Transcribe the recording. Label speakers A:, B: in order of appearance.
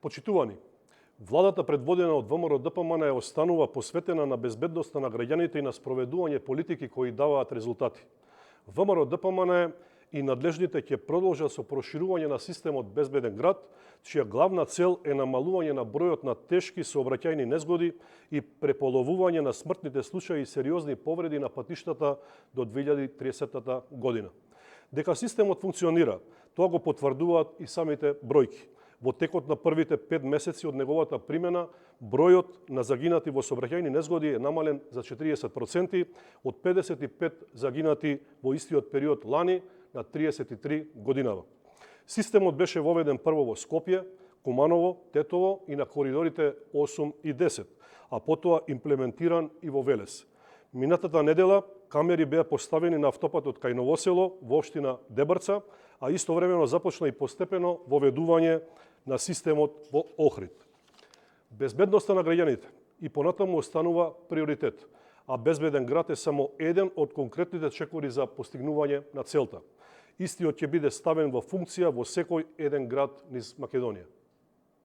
A: Почитувани, владата предводена од ВМРО-ДПМН останува посветена на безбедноста на граѓаните и на спроведување политики кои даваат резултати. ВМРО-ДПМН и надлежните ќе продолжат со проширување на системот Безбеден град, чија главна цел е намалување на бројот на тешки сообраќајни незгоди и преполовување на смртните случаи и сериозни повреди на патиштата до 2030 година. Дека системот функционира, тоа го потврдуваат и самите бројки. Во текот на првите 5 месеци од неговата примена, бројот на загинати во сообраќајни незгоди е намален за 40%, од 55 загинати во истиот период лани на 33 годинава. Системот беше воведен прво во Скопје, Куманово, Тетово и на коридорите 8 и 10, а потоа имплементиран и во Велес. Минатата недела камери беа поставени на автопатот кај Новосело во општина Дебрца, а истовремено започна и постепено воведување на системот во Охрид. Безбедноста на граѓаните и понатаму останува приоритет, а Безбеден град е само еден од конкретните чекори за постигнување на целта. Истиот ќе биде ставен во функција во секој еден град низ Македонија.